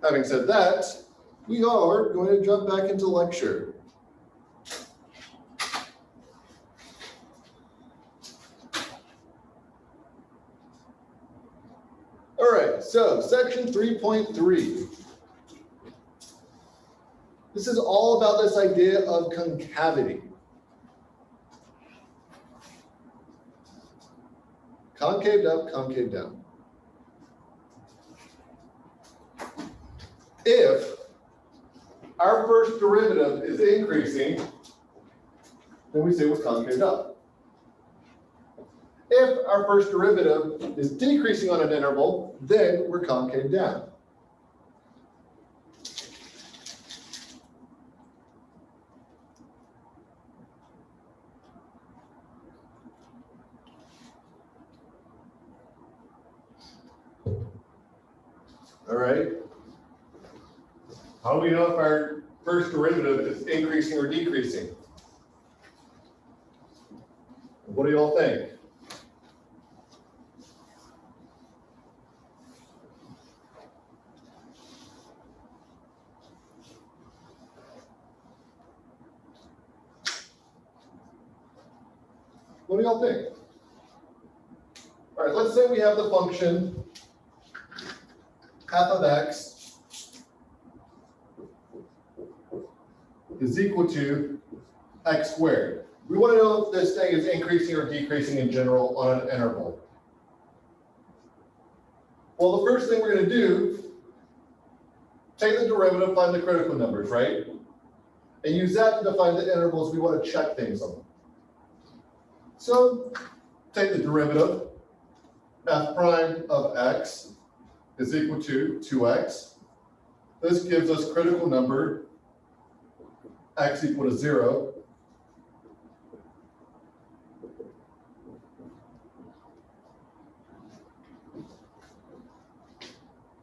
Having said that, we are going to jump back into lecture. All right, so section 3.3. This is all about this idea of concavity. Concaved up, concave down. If our first derivative is increasing, then we say we're concaved up. If our first derivative is decreasing on an interval, then we're concave down. All right. How do we know if our first derivative is increasing or decreasing? What do you all think? What do y'all think? All right, let's say we have the function f of x is equal to x squared. We want to know if this thing is increasing or decreasing in general on an interval. Well, the first thing we're going to do, take the derivative, find the critical numbers, right? And use that to define the intervals we want to check things on. So take the derivative, f prime of x is equal to 2x. This gives us critical number x equal to 0.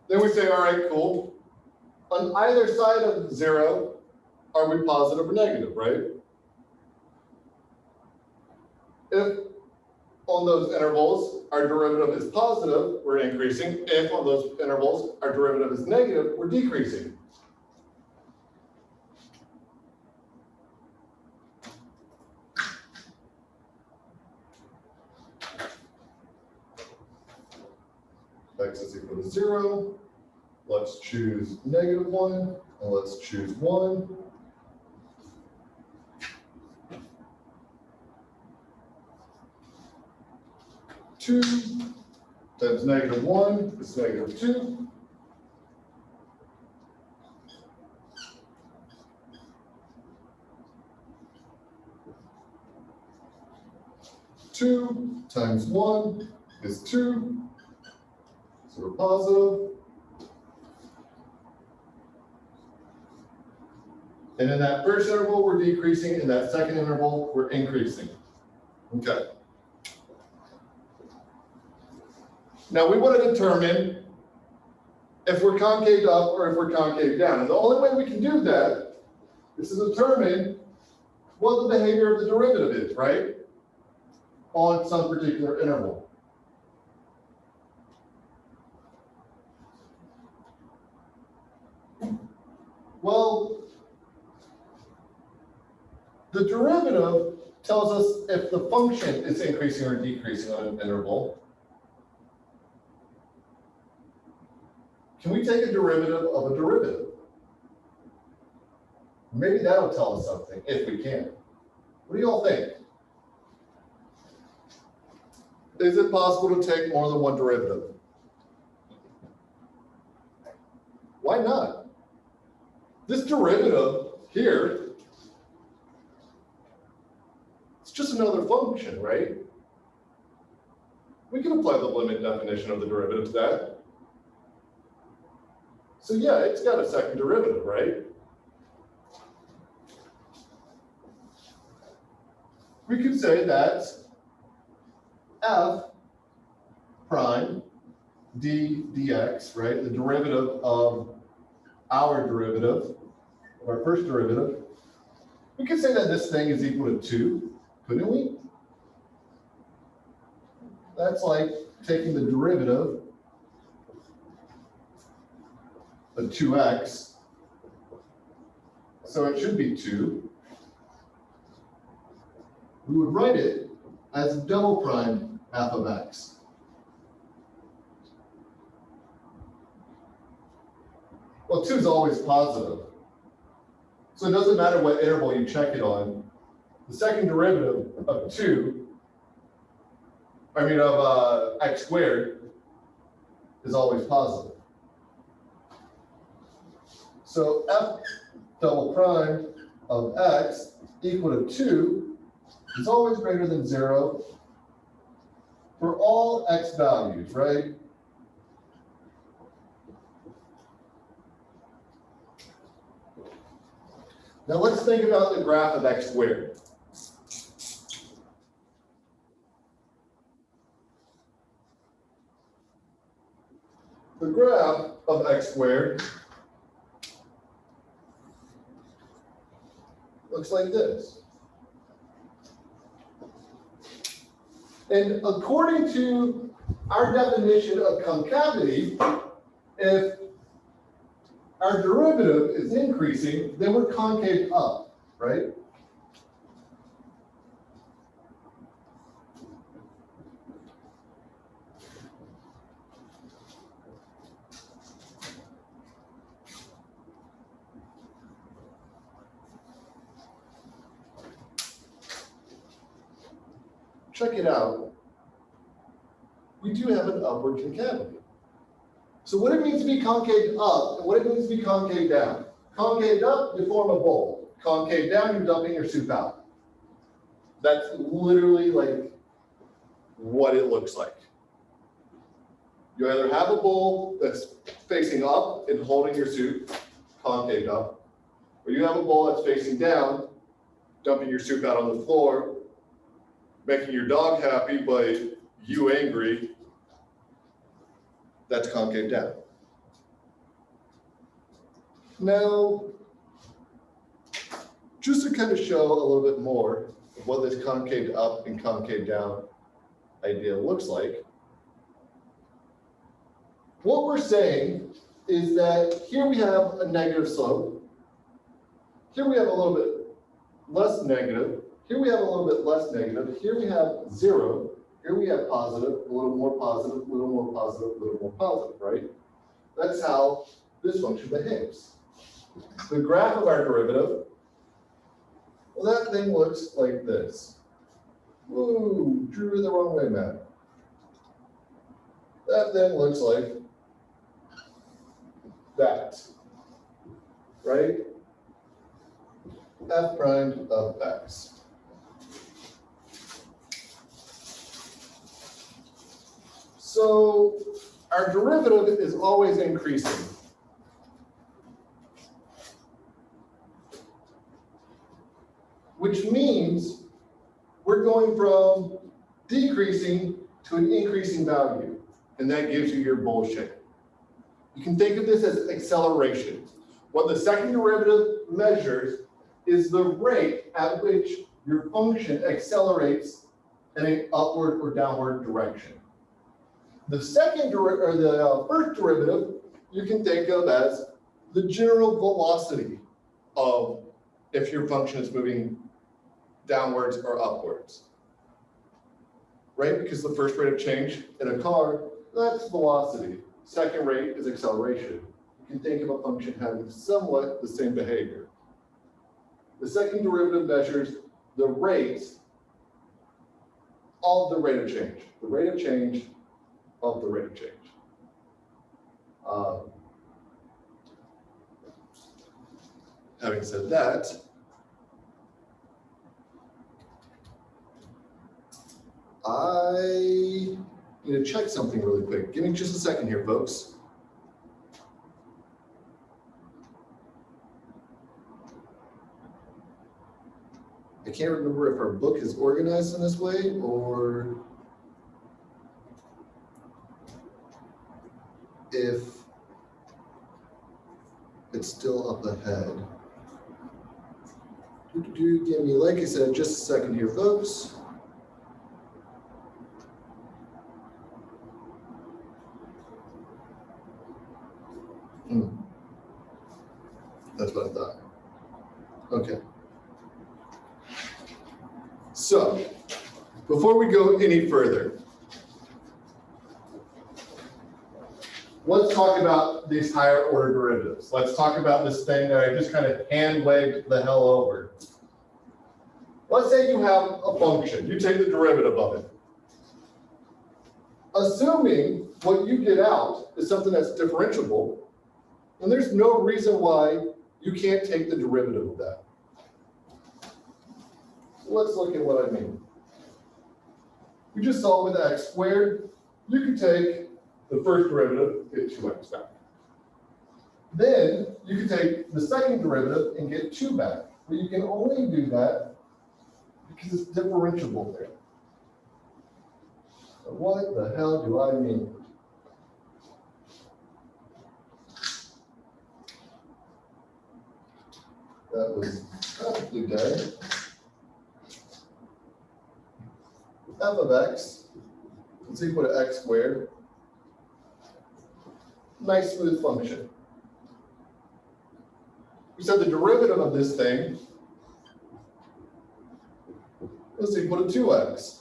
Then we say, all right, cool. On either side of 0, are we positive or negative, right? If on those intervals our derivative is positive, we're increasing. If on those intervals our derivative is negative, we're decreasing. X is equal to 0. Let's choose -1, and let's choose 1. Two times -1 is -2. Two times 1 is 2. So we're positive. And in that first interval, we're decreasing. In that second interval, we're increasing. Okay. Now we want to determine if we're concave up or if we're concave down. And the only way we can do that is to determine what the behavior of the derivative is, right? On some particular interval. Well, the derivative tells us if the function is increasing or decreasing on an interval. Can we take a derivative of a derivative? Maybe that'll tell us something, if we can. What do y'all think? Is it possible to take more than one derivative? Why not? This derivative here, it's just another function, right? We can apply the limit definition of the derivative to that. So yeah, it's got a second derivative, right? We could say that f prime d dx, right, the derivative of our derivative, of our first derivative, we could say that this thing is equal to 2, couldn't we? That's like taking the derivative a 2x. So it should be 2. We would write it as double prime f of x. Well, 2 is always positive. So it doesn't matter what interval you check it on. The second derivative of x squared is always positive. So f double prime of x equal to 2 is always greater than 0 for all x values, right? Now let's think about the graph of x squared. The graph of x squared looks like this. And according to our definition of concavity, if our derivative is increasing, then we're concave up, right? Check it out. We do have an upward concavity. So what it means to be concave up and what it means to be concave down. Concave up, you form a bowl. Concave down, you're dumping your soup out. That's literally like what it looks like. You either have a bowl that's facing up and holding your soup, concave up, or you have a bowl that's facing down, dumping your soup out on the floor, making your dog happy but you angry. That's concave down. Now, just to kind of show a little bit more of what this concave up and concave down idea looks like, what we're saying is that here we have a negative slope. Here we have a little bit less negative. Here we have a little bit less negative. Here we have 0. Here we have positive, a little more positive, a little more positive, a little more positive, right? That's how this function behaves. The graph of our derivative, well, that thing looks like this. Whoa, drew it the wrong way, Matt. That thing looks like that, right? F prime of x. So our derivative is always increasing. Which means we're going from decreasing to an increasing value. And that gives you your bowl shape. You can think of this as acceleration. What the second derivative measures is the rate at which your function accelerates in an upward or downward direction. The second or the first derivative you can think of as the general velocity of if your function is moving downwards or upwards, right? Because the first rate of change in a car, that's velocity. Second rate is acceleration. You can think of a function having somewhat the same behavior. The second derivative measures the rate of the rate of change. The rate of change of the rate of change. Having said that, I need to check something really quick. Give me just a second here, folks. I can't remember if our book is organized in this way or if it's still up ahead. Give me, like I said, just a second here, folks. That's what I thought. Okay. So, before we go any further, let's talk about these higher order derivatives. Let's talk about this thing that I just kind of hand waved the hell over. Let's say you have a function. You take the derivative of it. Assuming what you get out is something that's differentiable, then there's no reason why you can't take the derivative of that. So let's look at what I mean. We just saw with x squared, you can take the first derivative, get 2x back. Then you can take the second derivative and get 2 back. But you can only do that because it's differentiable there. So what the hell do I mean? That was practically done. F of x is equal to x squared. Nice smooth function. We said the derivative of this thing is equal to 2x.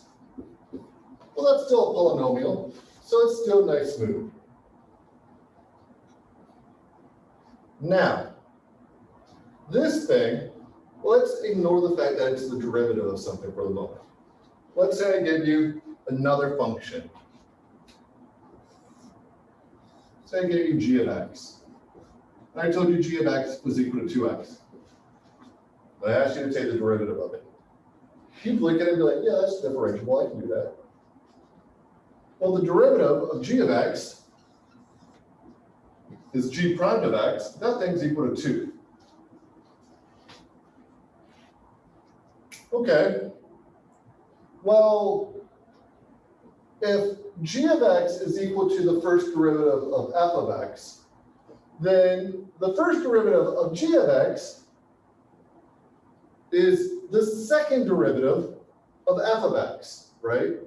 Well, that's still a polynomial, so it's still nice smooth. Now, this thing, let's ignore the fact that it's the derivative of something for the moment. Let's say I give you another function. Say I gave you g of x. And I told you g of x was equal to 2x. I asked you to take the derivative of it. You'd look at it and be like, yeah, that's differentiable, I can do that. Well, the derivative of g of x is g prime of x. That thing's equal to 2. Okay. Well, if g of x is equal to the first derivative of f of x, then the first derivative of g of x is the second derivative of f of x, right?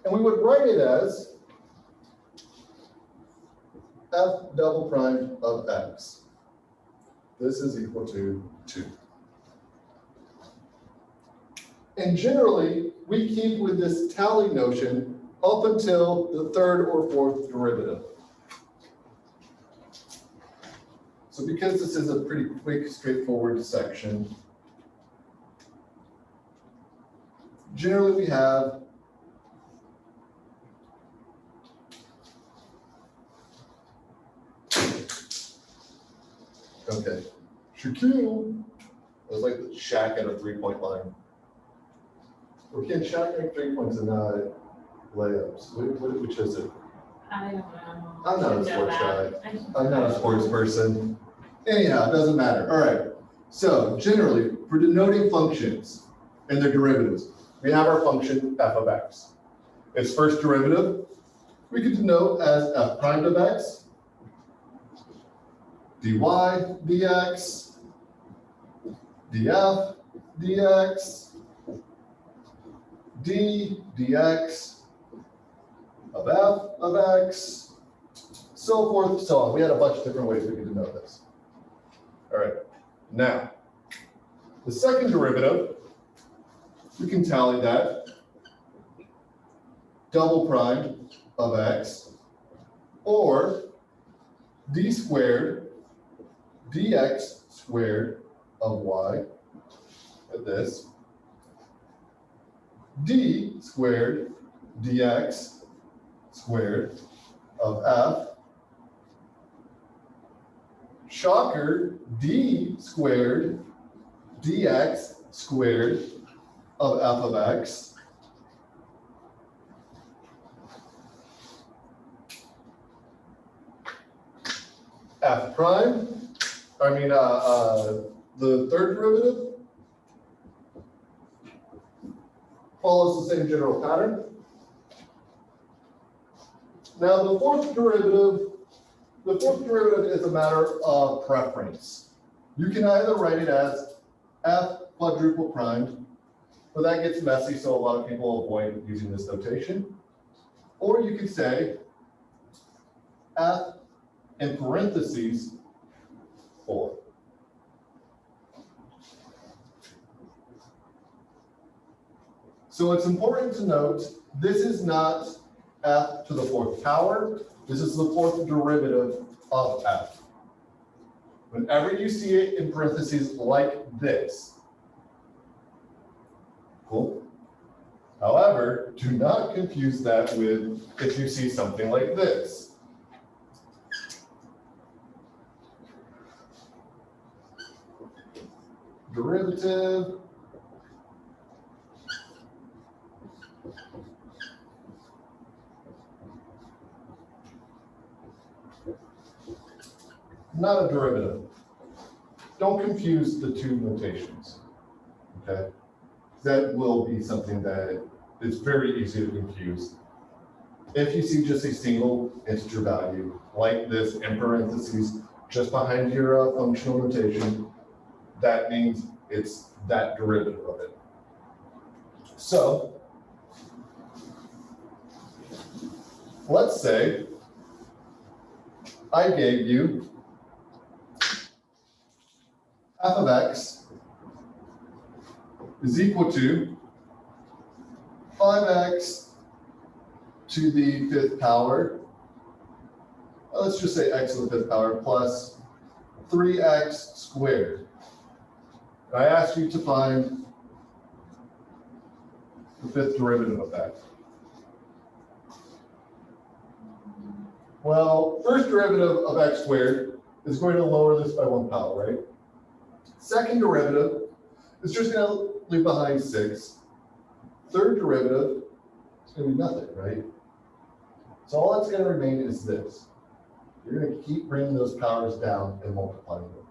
And we would write it as f double prime of x. This is equal to 2. And generally, we keep with this tally notion up until the third or fourth derivative. So because this is a pretty quick, straightforward section, generally we have okay, Shaquille. It was like the Shaq at a 3-point line. Or can Shaq make 3 points and not layups? Which is it? I don't know. I'm not a sports guy. I'm not a sports person. Anyhow, it doesn't matter. All right. So generally, for denoting functions and their derivatives, we have our function f of x. Its first derivative, we could denote as f prime of x, dy dx, df dx, d dx of f of x, so forth, so on. We had a bunch of different ways we could denote this. All right, now, the second derivative, we can tally that double prime of x, or d squared dx squared of y, at this, d squared dx squared of f, shocker, d squared dx squared of f of x, f prime, the third derivative follows the same general pattern. Now the fourth derivative is a matter of preference. You can either write it as f quadruple primed, but that gets messy, so a lot of people avoid using this notation. Or you could say f in parentheses 4. So it's important to note, this is not f to the 4th power. This is the 4th derivative of f. Whenever you see it in parentheses like this, cool. However, do not confuse that with if you see something like this. Derivative not a derivative. Don't confuse the two notations, okay? That will be something that is very easy to confuse. If you see just a single integer value, like this in parentheses, just behind your functional notation, that means it's that derivative of it. So, let's say I gave you f of x is equal to 5x to the 5th power, let's just say x to the 5th power, plus 3x squared. I asked you to find the 5th derivative of that. Well, first derivative of x squared is going to lower this by 1 power, right? Second derivative is just going to leave behind 6. Third derivative is going to be nothing, right? So all that's going to remain is this. You're going to keep bringing those powers down and multiplying them.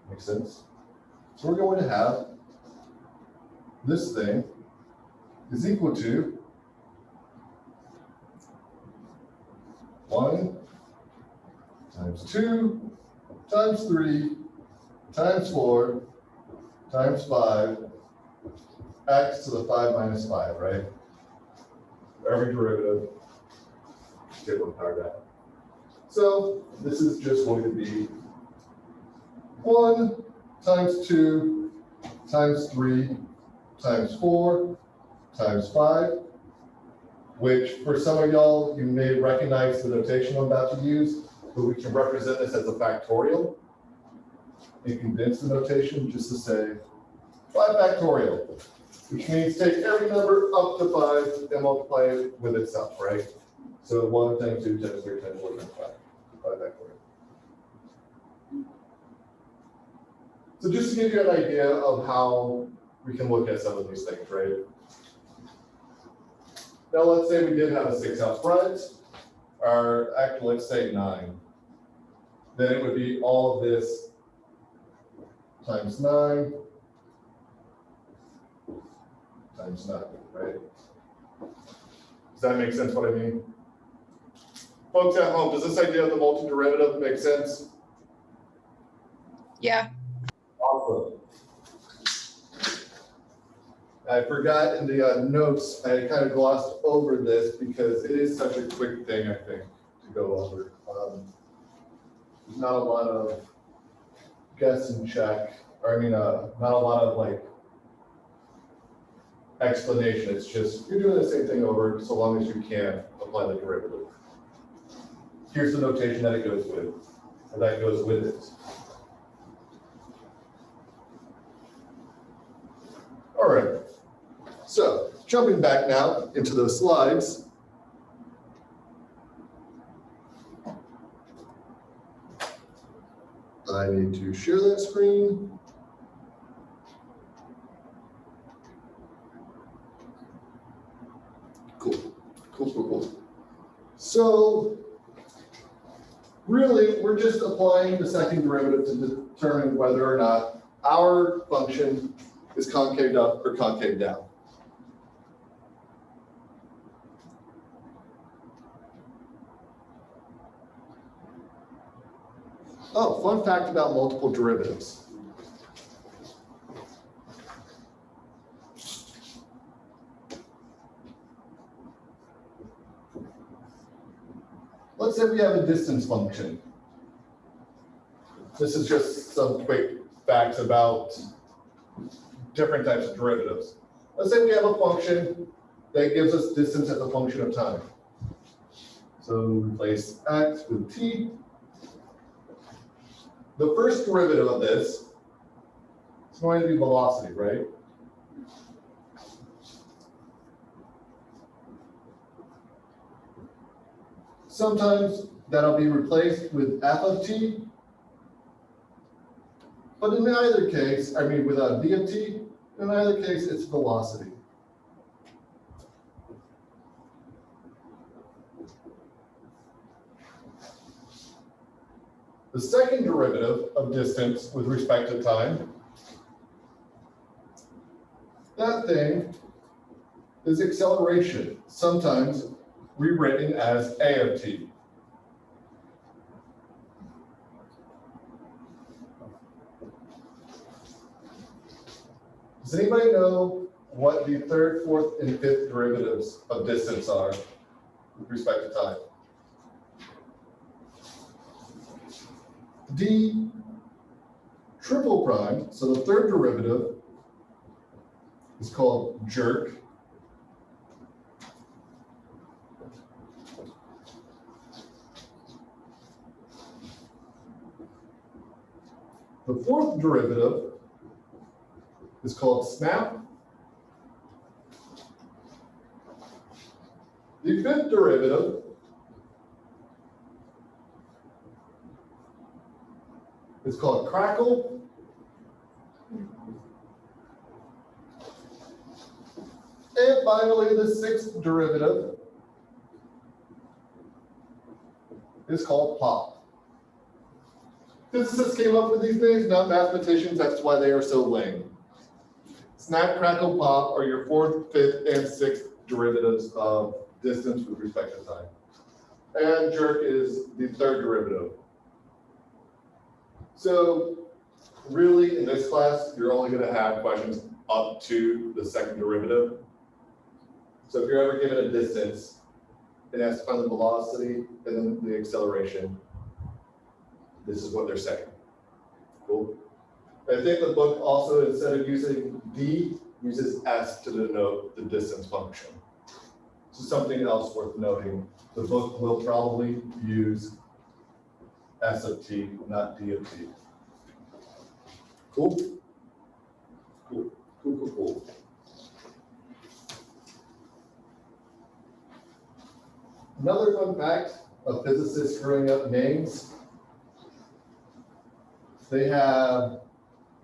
Make sense? So we're going to have this thing is equal to 1 times 2 times 3 times 4 times 5 x to the 5 minus 5, right? For every derivative, get 1 power down. So this is just going to be 1 times 2 times 3 times 4 times 5, which for some of y'all, you may recognize the notation I'm about to use, but we can represent this as a factorial and condense the notation just to say 5 factorial, which means take every number up to 5 and multiply it with itself, right? So 1 times 2 times 3 times 4 times 5, 5 factorial. So just to give you an idea of how we can look at some of these things, right? Now let's say we did have a 6 out front, or actually let's say 9. Then it would be all of this times 9 times 9, right? Does that make sense what I mean? Folks at home, does this idea of the multiderivative make sense? Yeah. Awesome. I forgot in the notes, I kind of glossed over this because it is such a quick thing, I think, to go over. There's not a lot of guess and check, or I mean, not a lot of like explanation. It's just, you're doing the same thing over so long as you can apply the derivative. Here's the notation that it goes with, or that goes with it. All right. So, jumping back now into those slides. I need to share that screen. Cool. So, really, we're just applying the second derivative to determine whether or not our function is concave up or concave down. Oh, fun fact about multiple derivatives. Let's say we have a distance function. This is just some quick facts about different types of derivatives. Let's say we have a function that gives us distance as a function of time. So replace x with t. The first derivative of this is going to be velocity, right? Sometimes that'll be replaced with f of t. But in either case, I mean without v of t, in either case, it's velocity. The second derivative of distance with respect to time, that thing is acceleration, sometimes rewritten as a of t. Does anybody know what the third, fourth, and fifth derivatives of distance are with respect to time? D triple prime, so the third derivative is called jerk. The fourth derivative is called snap. The fifth derivative is called crackle. And finally, the sixth derivative is called pop. Physicists came up with these names, not mathematicians. That's why they are so lame. Snap, crackle, pop are your fourth, fifth, and sixth derivatives of distance with respect to time. And jerk is the third derivative. So really, in this class, you're only going to have questions up to the second derivative. So if you're ever given a distance, it has to find the velocity and then the acceleration. This is what they're saying. Cool. I think the book also, instead of using D, uses S to denote the distance function. So something else worth noting. The book will probably use S of t, not D of t. Cool? Cool, cool, cool, cool. Another fun fact of physicists screwing up names. They have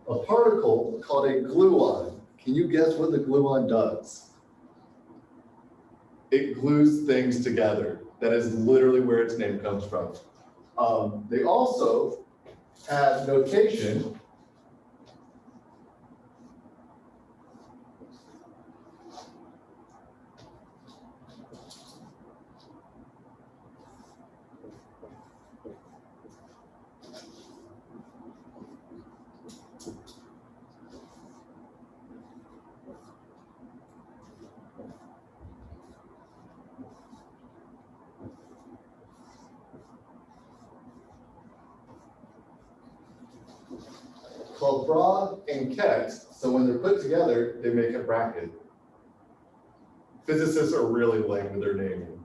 a particle called a gluon. Can you guess what the gluon does? It glues things together. That is literally where its name comes from. They also have notation called Bragg and Kex, so when they're put together, they make a bracket. Physicists are really lame with their naming.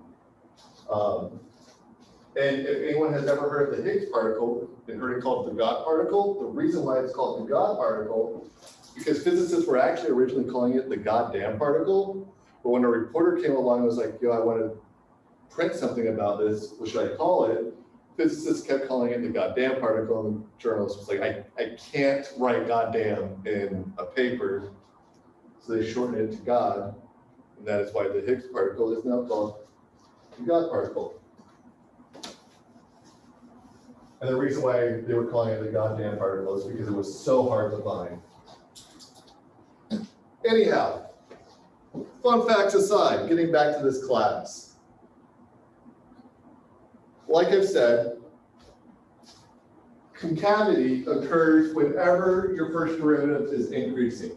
And if anyone has ever heard of the Higgs particle and heard it called the God particle, the reason why it's called the God particle is because physicists were actually originally calling it the goddamn particle, but when a reporter came along and was like, yo, I want to print something about this, what should I call it? Physicists kept calling it the goddamn particle, and the journalist was like, I can't write goddamn in a paper. So they shortened it to God, and that is why the Higgs particle is now called the God particle. And the reason why they were calling it the goddamn particle is because it was so hard to find. Anyhow, fun facts aside, getting back to this class. Like I've said, concavity occurs whenever your first derivative is increasing.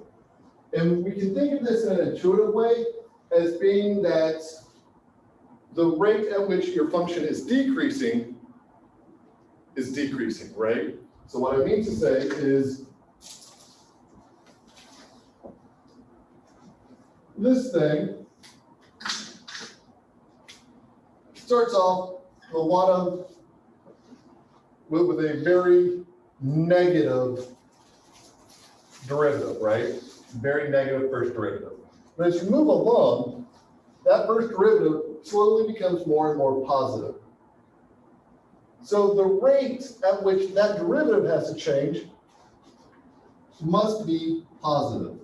And we can think of this in an intuitive way as being that the rate at which your function is decreasing, right? So what I mean to say is this thing starts off with a very negative derivative, right? Very negative first derivative. But as you move along, that first derivative slowly becomes more and more positive. So the rate at which that derivative has to change must be positive.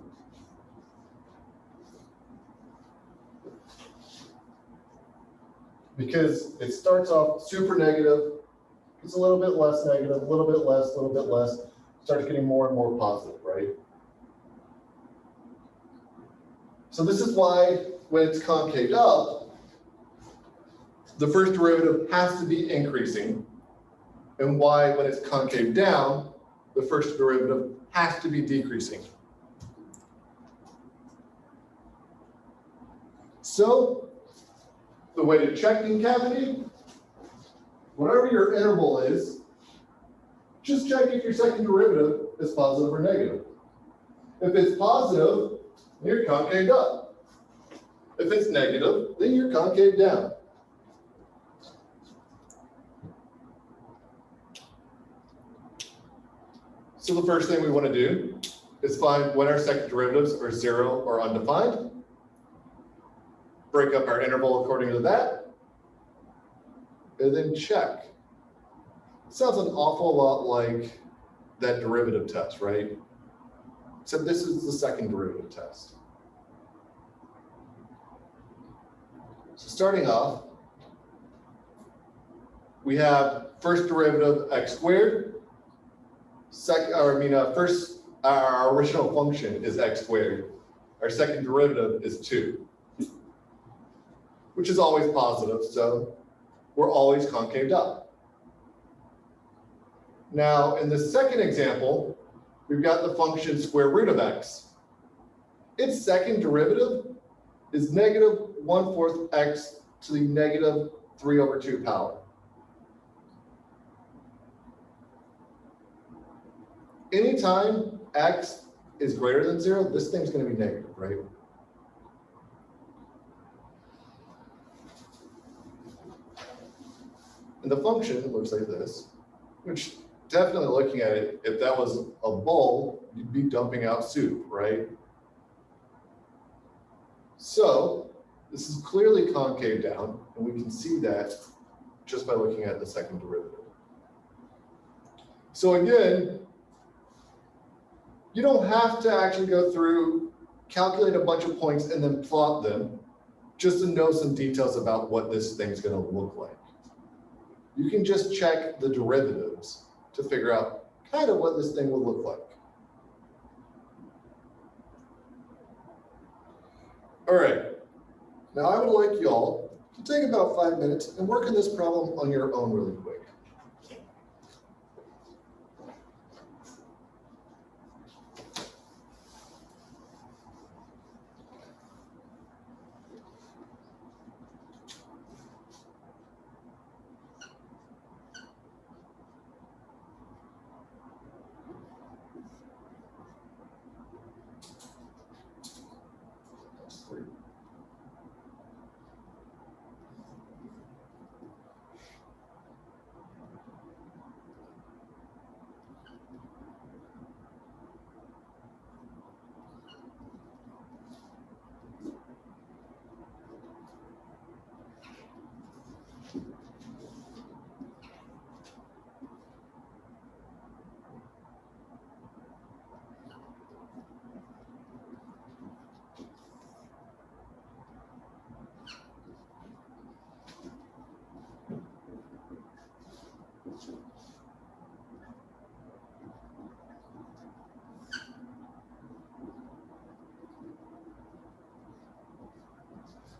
Because it starts off super negative, it's a little bit less negative, a little bit less, starts getting more and more positive, right? So this is why when it's concaved up, the first derivative has to be increasing, and why when it's concave down, the first derivative has to be decreasing. So the way to check concavity, whatever your interval is, just check if your second derivative is positive or negative. If it's positive, then you're concaved up. If it's negative, then you're concaved down. So the first thing we want to do is find when our second derivatives are 0 or undefined. Break up our interval according to that. And then check. It sounds an awful lot like that derivative test, right? Except this is the second derivative test. So starting off, we have first derivative x squared. First, our original function is x squared. Our second derivative is 2, which is always positive, so we're always concaved up. Now, in the second example, we've got the function square root of x. Its second derivative is negative 1/4 x to the negative 3/2 power. Anytime x is greater than 0, this thing's going to be negative, right? And the function looks like this, which definitely looking at it, if that was a bowl, you'd be dumping out soup, right? So this is clearly concave down, and we can see that just by looking at the second derivative. So again, you don't have to actually go through, calculate a bunch of points and then plot them just to know some details about what this thing's going to look like. You can just check the derivatives to figure out kind of what this thing will look like. All right, now I would like y'all to take about 5 minutes and work on this problem on your own really quick.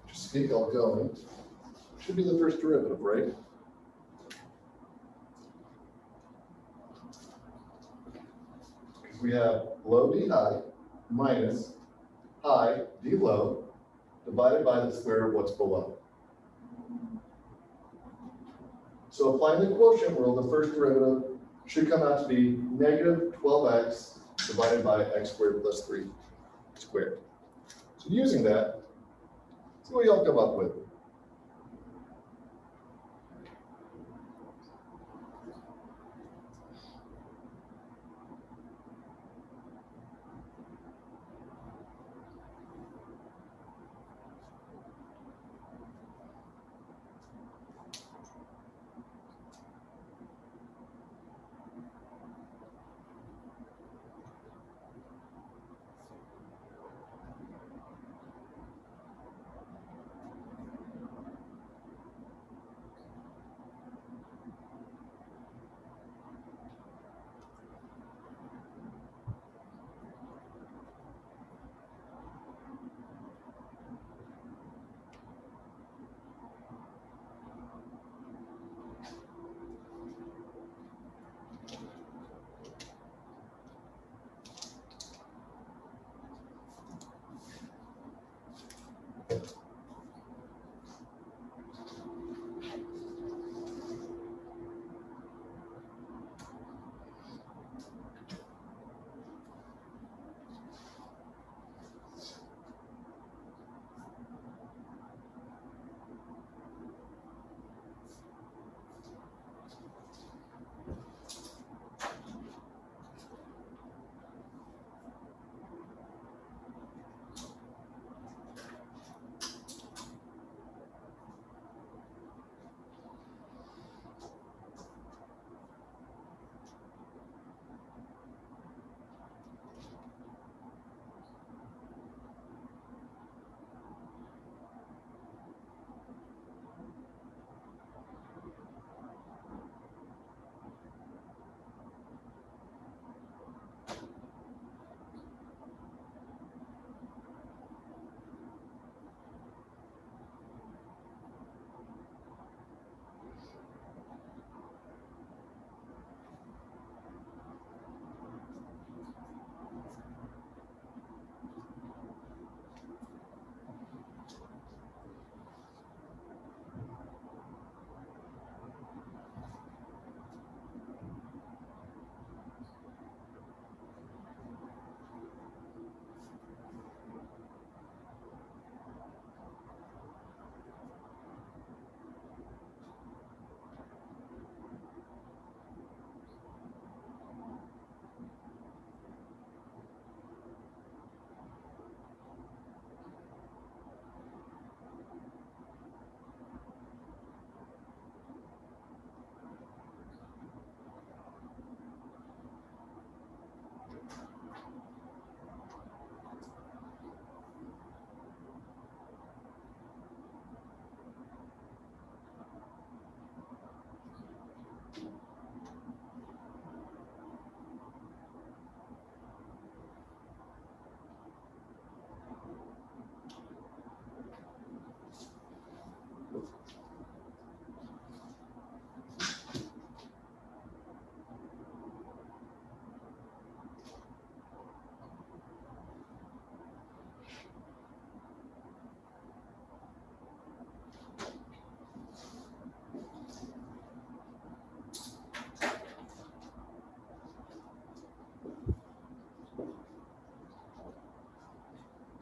Just to get y'all going, should be the first derivative, right? Because we have low d high minus high d low divided by the square of what's below. So applying the quotient rule, the first derivative should come out to be negative 12x divided by x squared plus 3 squared. So using that, see what y'all come up with.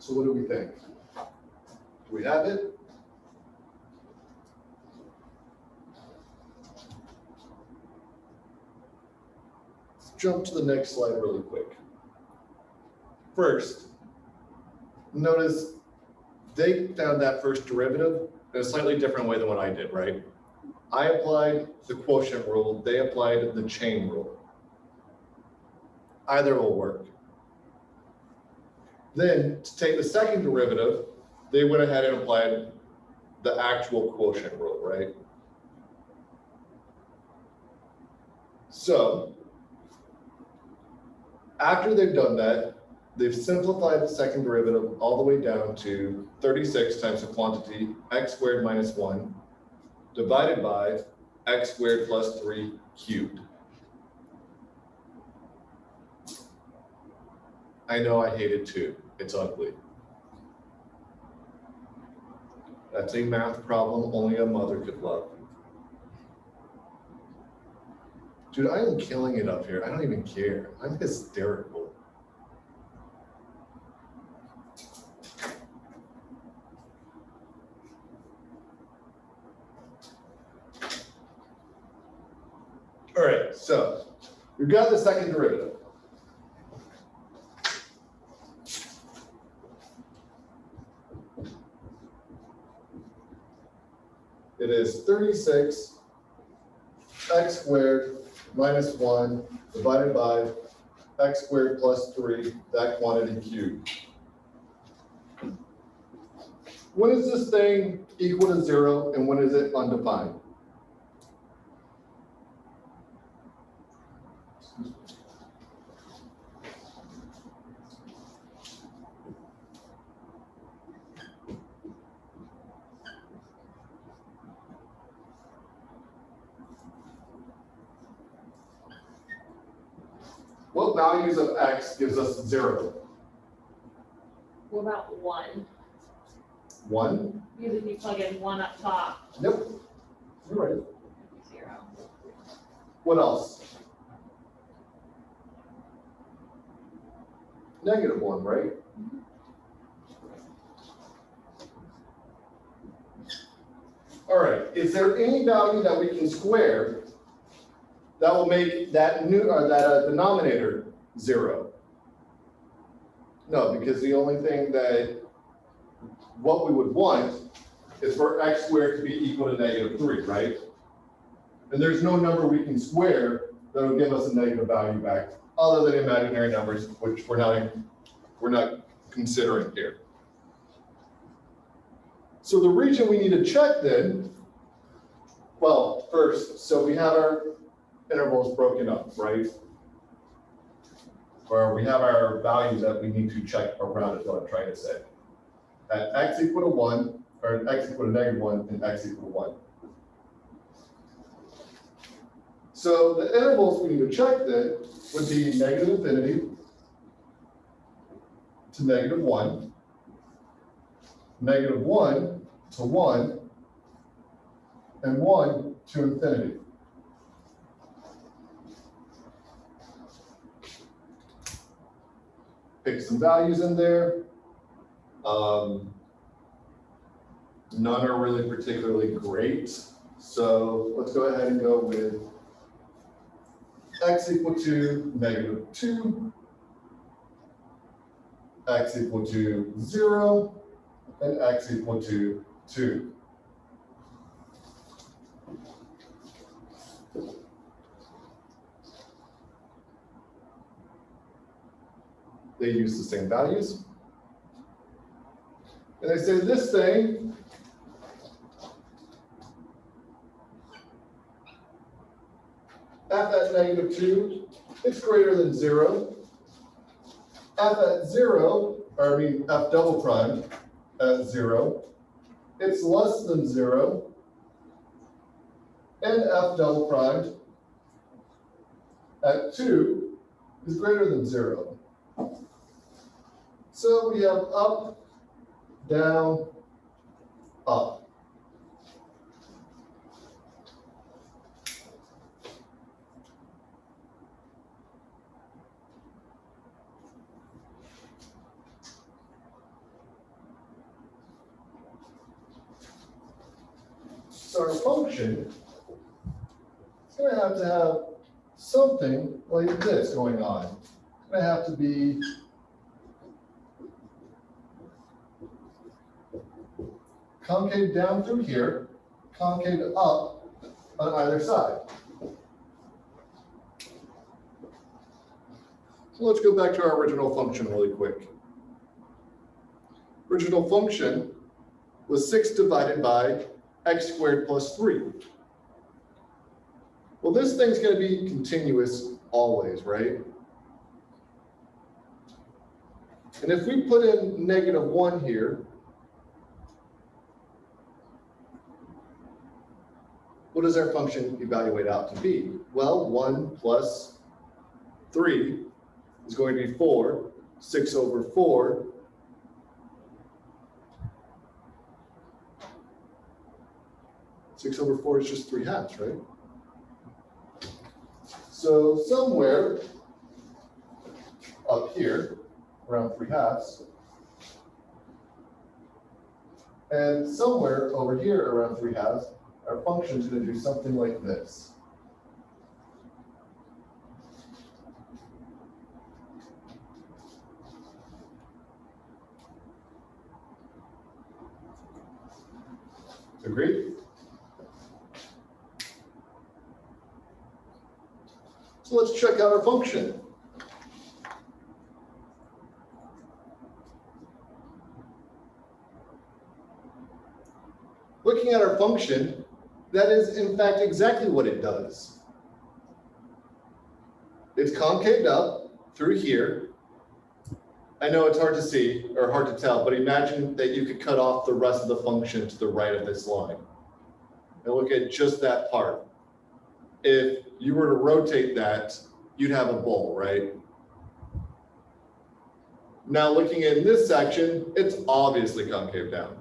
So what do we think? Do we have it? Let's jump to the next slide really quick. First, notice they found that first derivative in a slightly different way than what I did, right? I applied the quotient rule, they applied the chain rule. Either will work. Then to take the second derivative, they went ahead and applied the actual quotient rule, right? So after they've done that, they've simplified the second derivative all the way down to 36 times the quantity x squared minus 1 divided by x squared plus 3 cubed. I know I hate it too. It's ugly. That's a math problem only a mother could love. Dude, I am killing it up here. I don't even care. I'm hysterical. All right, so we've got the second derivative. It is 36 x squared minus 1 divided by x squared plus 3, that quantity cubed. When is this thing equal to 0 and when is it undefined? What values of x gives us 0? What about 1? 1? Because if you plug in 1 up top, Yep. You're right. it'd be 0. What else? -1, right? All right, is there any value that we can square that will make that denominator 0? No, because the only thing that what we would want is for x squared to be equal to -3, right? And there's no number we can square that will give us a negative value back, other than imaginary numbers, which we're not considering here. So the region we need to check then, well, first, so we have our intervals broken up, right? Or we have our values that we need to check around is what I'm trying to say. At x equal to 1, or at x equal to -1, and x equal to 1. So the intervals we need to check then would be -infinity to -1, -1 to 1, and 1 to infinity. Pick some values in there. None are really particularly great. So let's go ahead and go with x equal to -2, x equal to 0, and x equal to 2. They use the same values. And they say this thing f at -2, it's greater than 0. F at 0, or I mean f double prime at 0, it's less than 0. And f double prime at 2 is greater than 0. So we have up, down, up. So our function is going to have something like this going on. It's going to have to be concave down through here, concave up on either side. So let's go back to our original function really quick. Original function was 6 divided by x squared plus 3. Well, this thing's going to be continuous always, right? And if we put in -1 here, what does our function evaluate out to be? Well, 1 plus 3 is going to be 4. 6 over 4 6 over 4 is just 3/2, right? So somewhere up here, around 3/2, and somewhere over here around 3/2, our function is going to do something like this. Agreed? So let's check out our function. Looking at our function, that is in fact exactly what it does. It's concaved up through here. I know it's hard to see or hard to tell, but imagine that you could cut off the rest of the function to the right of this line. And look at just that part. If you were to rotate that, you'd have a bowl, right? Now looking in this section, it's obviously concave down.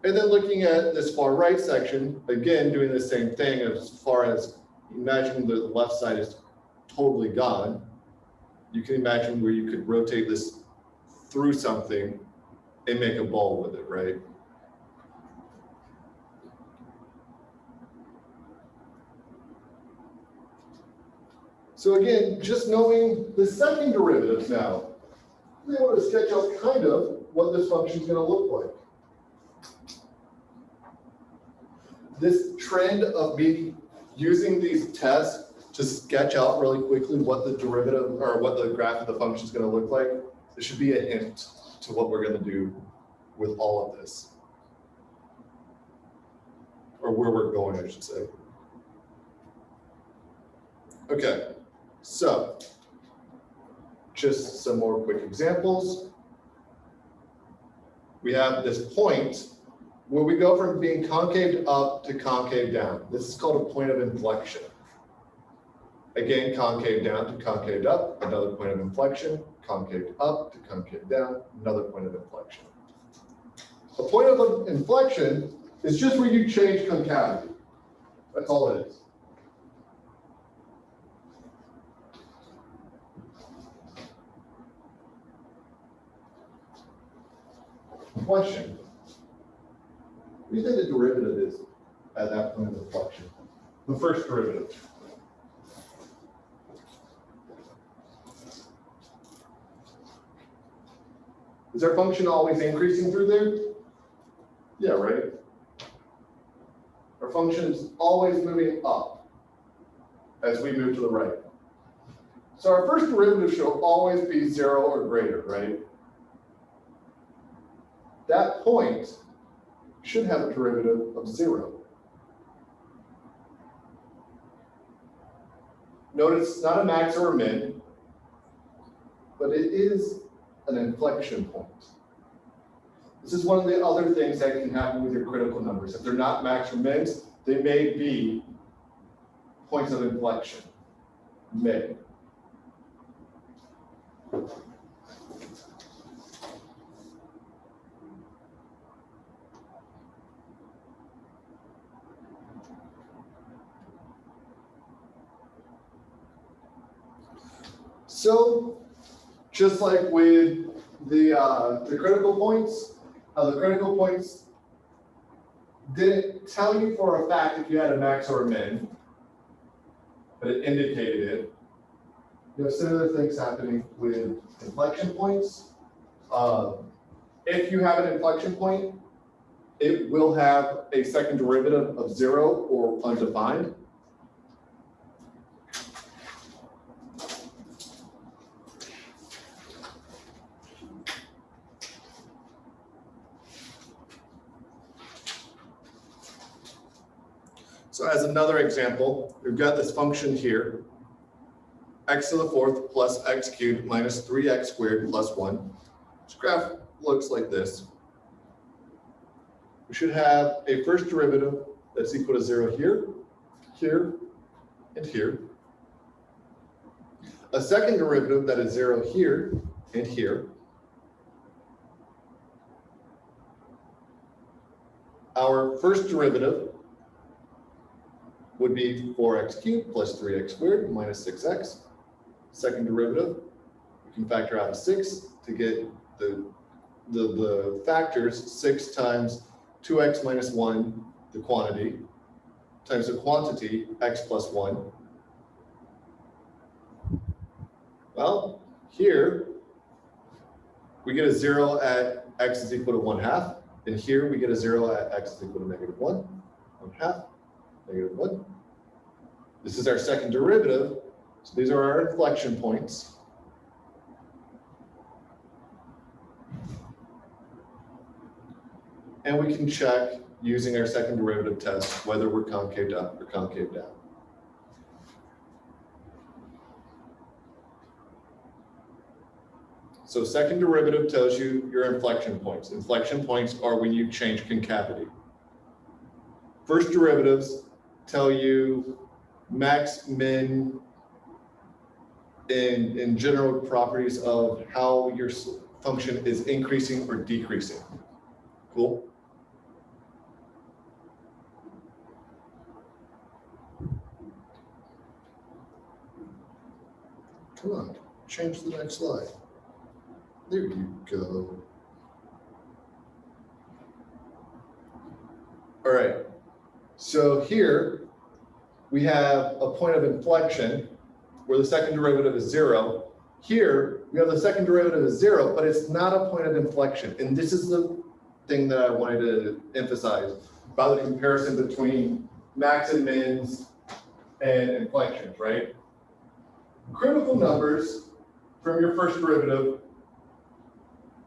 And then looking at this far right section, again, doing the same thing as far as imagine the left side is totally gone. You can imagine where you could rotate this through something and make a ball with it, right? So again, just knowing the second derivatives now, we want to sketch out kind of what this function is going to look like. This trend of me using these tests to sketch out really quickly what the derivative or what the graph of the function is going to look like, this should be a hint to what we're going to do with all of this. Or where we're going, I should say. Okay, so just some more quick examples. We have this point where we go from being concaved up to concave down. This is called a point of inflection. Again, concave down to concave up, another point of inflection, concave up to concave down, another point of inflection. A point of inflection is just where you change concavity. That's all it is. Inflection. What do you think the derivative is at that point of inflection? The first derivative. Is our function always increasing through there? Yeah, right? Our function is always moving up as we move to the right. So our first derivative should always be 0 or greater, right? That point should have a derivative of 0. Notice it's not a max or a min, but it is an inflection point. This is one of the other things that can happen with your critical numbers. If they're not max or mins, they may be points of inflection. May. So, just like with the critical points, the critical points didn't tell you for a fact if you had a max or a min, but it indicated it. You have similar things happening with inflection points. If you have an inflection point, it will have a second derivative of 0 or undefined. So as another example, we've got this function here, x to the 4th plus x cubed minus 3x squared plus 1. This graph looks like this. We should have a first derivative that's equal to 0 here, here, and here. A second derivative that is 0 here and here. Our first derivative would be 4x cubed plus 3x squared minus 6x. Second derivative, we can factor out a 6 to get the factors. 6 times 2x minus 1, the quantity, times the quantity, x plus 1. Well, here, we get a 0 at x is equal to 1/2. And here we get a 0 at x is equal to -1, 1/2, -1. This is our second derivative. So these are our inflection points. And we can check using our second derivative test whether we're concave up or concave down. So second derivative tells you your inflection points. Inflection points are when you change concavity. First derivatives tell you max, min, and general properties of how your function is increasing or decreasing. Cool? Come on, change to the next slide. There you go. All right, so here we have a point of inflection where the second derivative is 0. Here we have the second derivative is 0, but it's not a point of inflection. And this is the thing that I wanted to emphasize about the comparison between max and mins and inflections, right? Critical numbers from your first derivative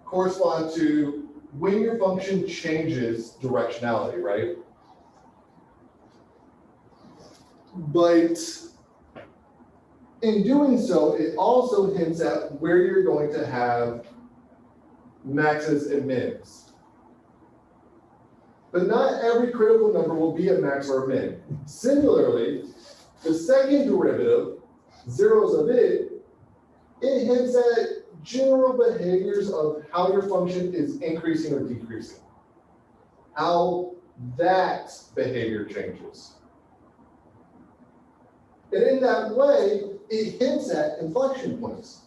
correspond to when your function changes directionality, right? But in doing so, it also hints at where you're going to have maxes and mins. But not every critical number will be a max or a min. Similarly, the second derivative, zeros of it hints at general behaviors of how your function is increasing or decreasing, how that behavior changes. And in that way, it hints at inflection points,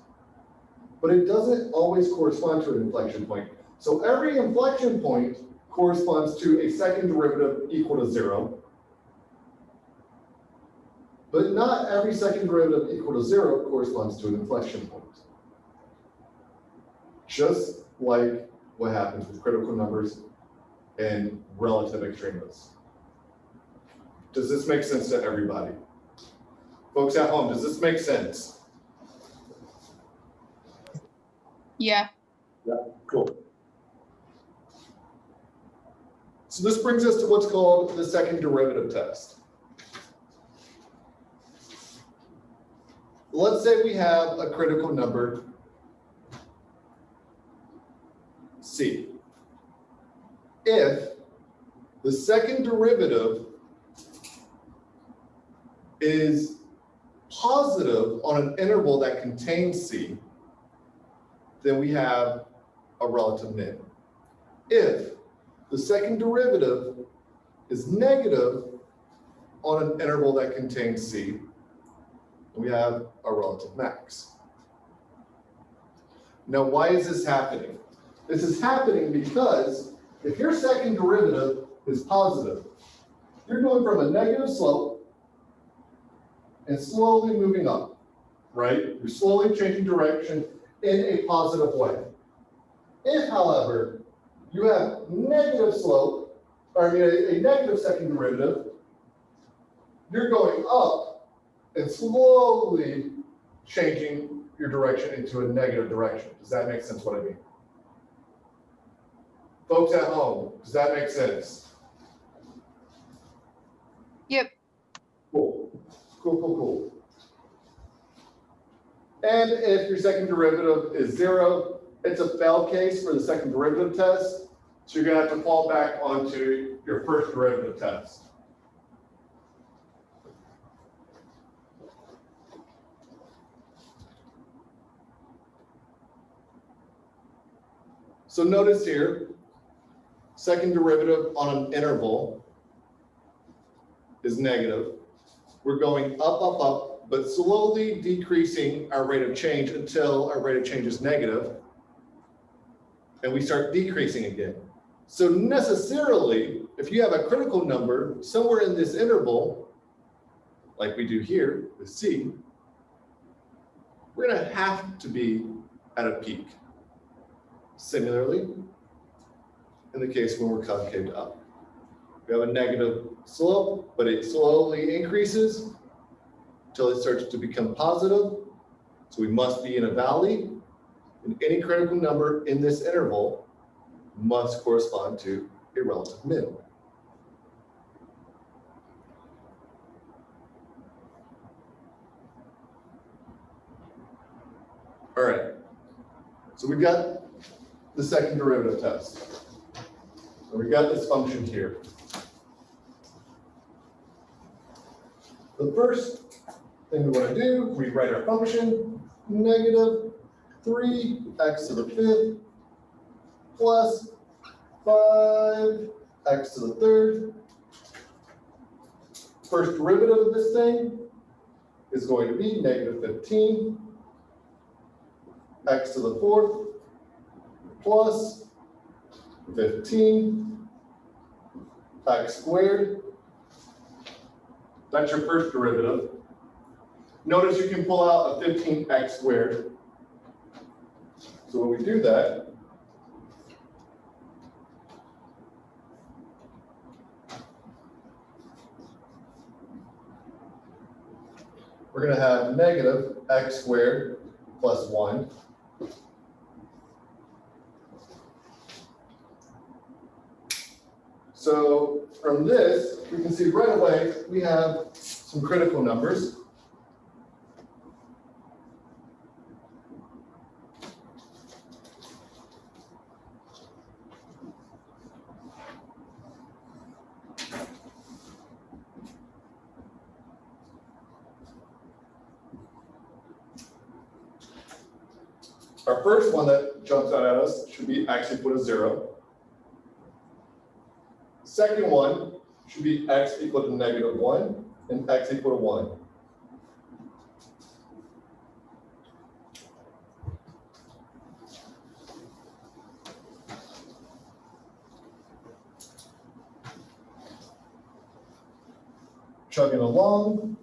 but it doesn't always correspond to an inflection point. So every inflection point corresponds to a second derivative equal to 0, but not every second derivative equal to 0 corresponds to an inflection point. Just like what happens with critical numbers and relative extremes. Does this make sense to everybody? Folks at home, does this make sense? Yeah. Yeah, cool. So this brings us to what's called the second derivative test. Let's say we have a critical number, C. If the second derivative is positive on an interval that contains C, then we have a relative min. If the second derivative is negative on an interval that contains C, we have a relative max. Now, why is this happening? This is happening because if your second derivative is positive, you're going from a negative slope and slowly moving up, right? You're slowly changing direction in a positive way. If, however, you have negative slope, or a negative second derivative, you're going up and slowly changing your direction into a negative direction. Does that make sense what I mean? Folks at home, does that make sense? Yep. Cool, cool, cool, cool. And if your second derivative is 0, it's a fail case for the second derivative test. So you're gonna have to fall back onto your first derivative test. So notice here, second derivative on an interval is negative. we're going up, but slowly decreasing our rate of change until our rate of change is negative, and we start decreasing again. So necessarily, if you have a critical number somewhere in this interval, like we do here with C, we're gonna have to be at a peak. Similarly, in the case when we're concaved up, we have a negative slope, but it slowly increases until it starts to become positive. So we must be in a valley, and any critical number in this interval must correspond to a relative min. All right, so we've got the second derivative test. So we've got this function here. The first thing we want to do, we write our function, negative 3x to the fifth plus 5x to the third. First derivative of this thing is going to be negative 15 x to the fourth plus 15 x squared. That's your first derivative. Notice you can pull out a 15x squared. So when we do that, we're going to have negative x squared plus 1. So from this, we can see right away we have some critical numbers. Our first one that jumps out at us should be x equal to 0. Second one should be x equal to negative 1 and x equal to 1. Chugging along.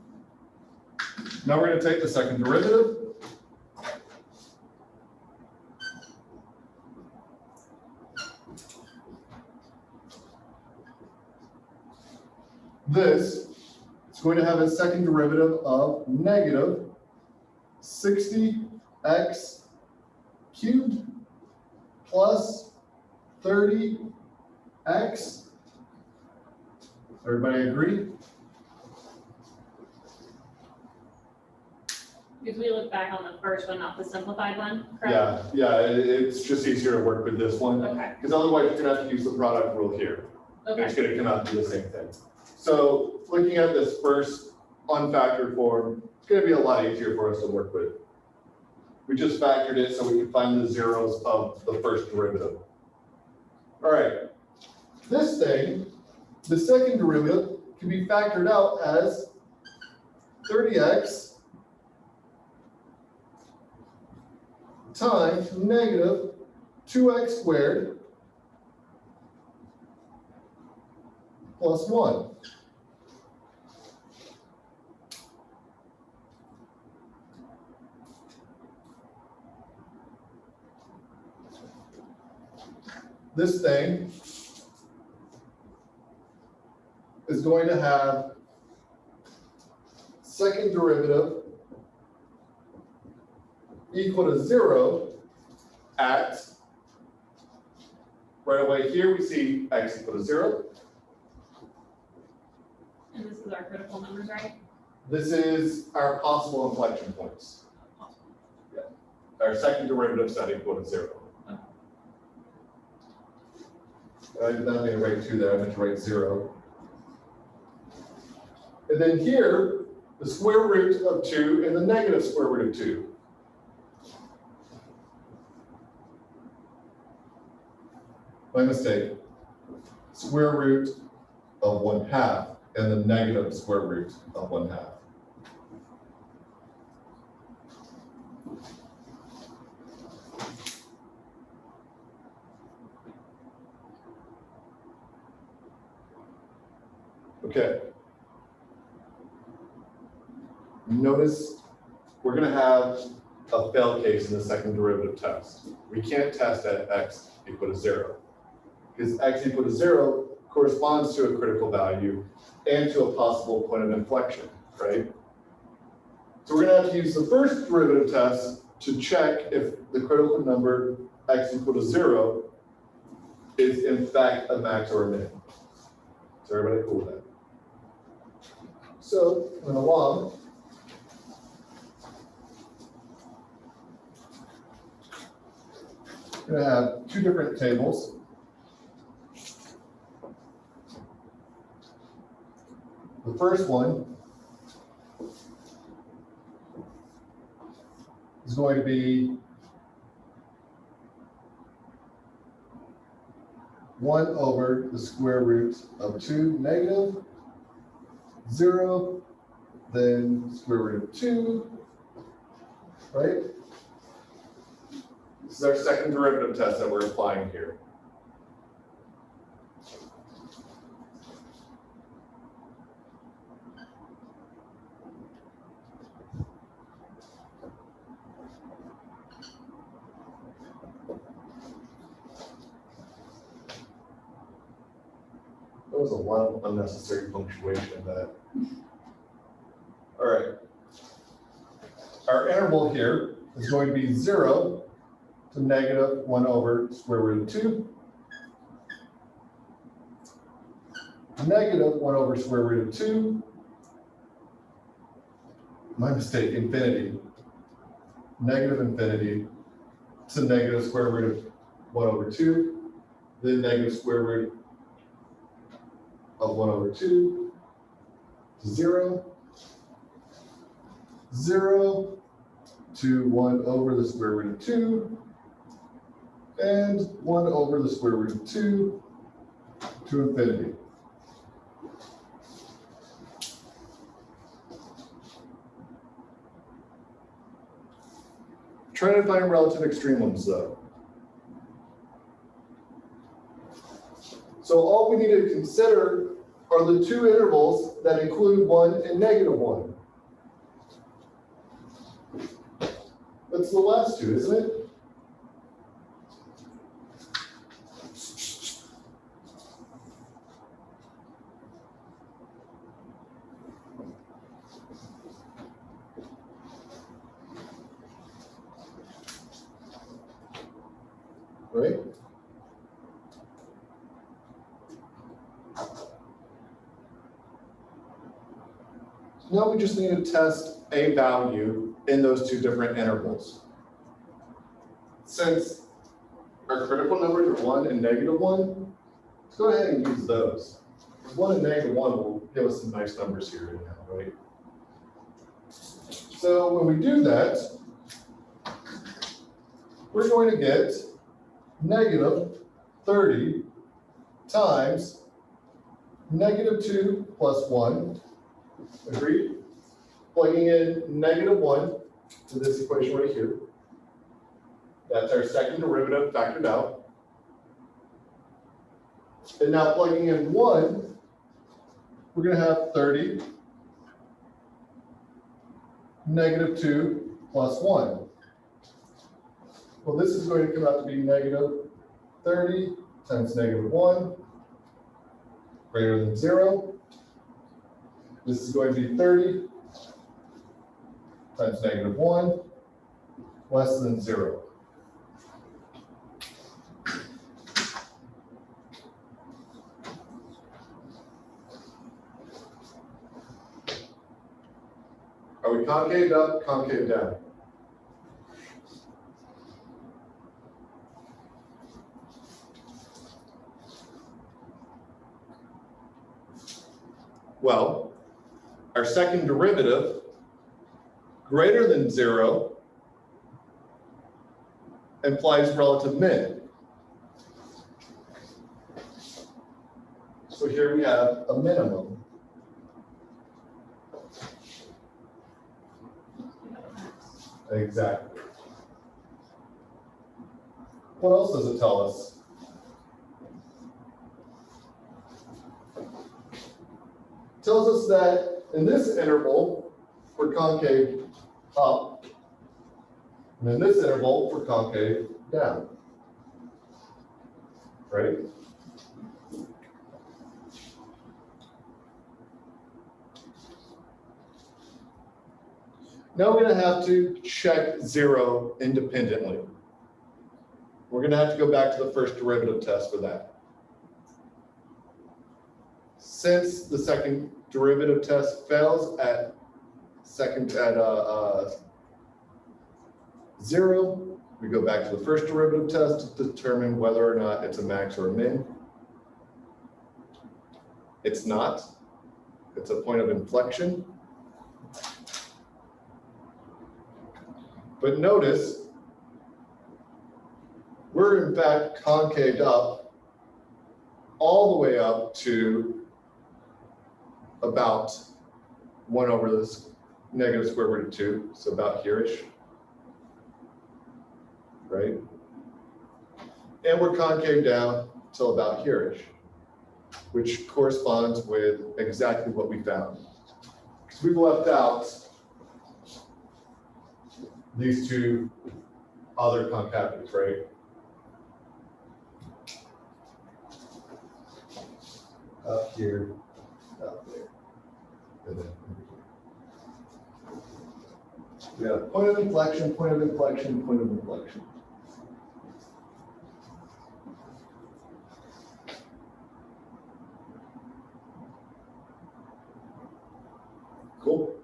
Now we're going to take the second derivative. This is going to have a second derivative of negative 60x cubed plus 30x. Everybody agree? Because we look back on the first one, not the simplified one, correct? Yeah, it's just easier to work with this one. Okay, Because otherwise you're gonna have to use the product rule here. It's okay, gonna come out to the same thing. So looking at this first unfactored form, it's gonna be a lot easier for us to work with. We just factored it so we can find the zeros of the first derivative. All right, this thing, the second derivative can be factored out as 30x times negative 2x squared plus 1. This thing is going to have second derivative equal to 0 at, right away here we see x equal to 0. and this is our critical numbers, right? This is our possible inflection points. Yeah. Our second derivative set equal to 0. I'm not going to write 2 there, I'm going to write 0. And then here, the square root of 2 and the negative square root of 2. My mistake. Square root of 1/2 and the negative square root of 1/2. Okay. Notice we're gonna have a fail case in the second derivative test. We can't test at x equal to 0. Because x equal to 0 corresponds to a critical value and to a possible point of inflection, right? So we're gonna have to use the first derivative test to check if the critical number x equal to 0 is in fact a max or a min. Is everybody cool with that? So, in the log, we're going to have two different tables. The first one is going to be 1 over the square root of 2 negative 0, then square root of 2, right? This is our second derivative test that we're applying here. There was a lot of unnecessary punctuation in that. All right. Our interval here is going to be 0 to negative 1 over square root of 2, negative 1 over square root of 2, my mistake, infinity, negative infinity to negative square root of 1 over 2, then negative square root of 1 over 2 to 0, 0 to 1 over the square root of 2, and 1 over the square root of 2 to infinity. Try to find relative extremes though. So all we need to consider are the two intervals that include 1 and negative 1. That's the last two, isn't it? Right? Now we just need to test a value in those two different intervals. Since our critical numbers are 1 and negative 1, let's go ahead and use those. 1 and negative 1 will give us some nice numbers here and now, right? So when we do that, we're going to get negative 30 times negative 2 plus 1. Agreed? Plugging in negative 1 to this equation right here. That's our second derivative factored out. And now plugging in 1, we're going to have 30 negative 2 plus 1. Well, this is going to come out to be negative 30 times negative 1 greater than 0. This is going to be 30 times negative 1 less than 0. Are we concave up, concave down? Well, our second derivative greater than 0 implies relative min. So here we have a minimum Exactly. What else does it tell us? Tells us that in this interval, we're concave up, and in this interval, we're concave down. Right? Now we're going to have to check 0 independently. We're going to have to go back to the first derivative test for that. Since the second derivative test fails at 0, we go back to the first derivative test to determine whether or not it's a max or a min. It's not. It's a point of inflection. But notice, we're in fact concaved up all the way up to about 1 over this negative square root of 2, so about here-ish, right? And we're concave down till about here-ish, which corresponds with exactly what we found. Because we've left out these two other concavities, right? Up here, up there, and then we have point of inflection, point of inflection, point of inflection. Cool.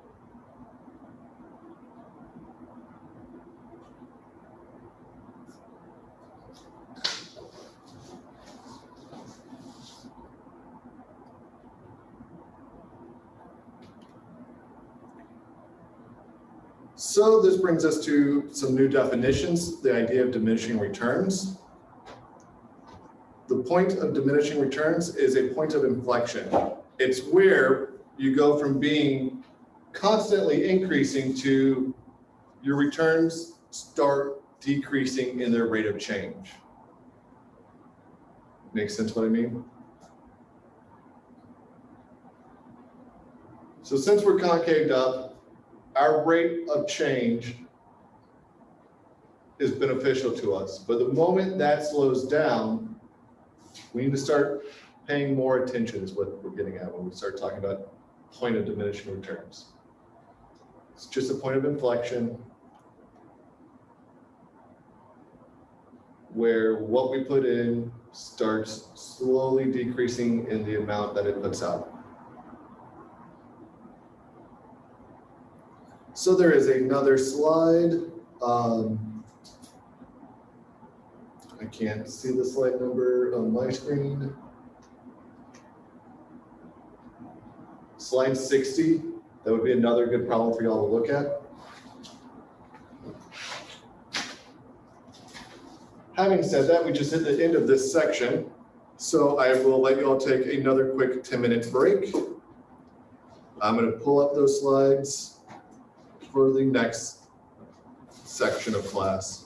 So this brings us to some new definitions, the idea of diminishing returns. The point of diminishing returns is a point of inflection. It's where you go from being constantly increasing to your returns start decreasing in their rate of change. Makes sense what I mean? So since we're concaved up, our rate of change is beneficial to us. But the moment that slows down, we need to start paying more attention is what we're getting at when we start talking about point of diminishing returns. It's just a point of inflection where what we put in starts slowly decreasing in the amount that it puts out. So there is another slide. I can't see the slide number on my screen. Slide 60, that would be another good problem for y'all to look at. Having said that, we just hit the end of this section. So I will let y'all take another quick 10-minute break. I'm going to pull up those slides for the next section of class.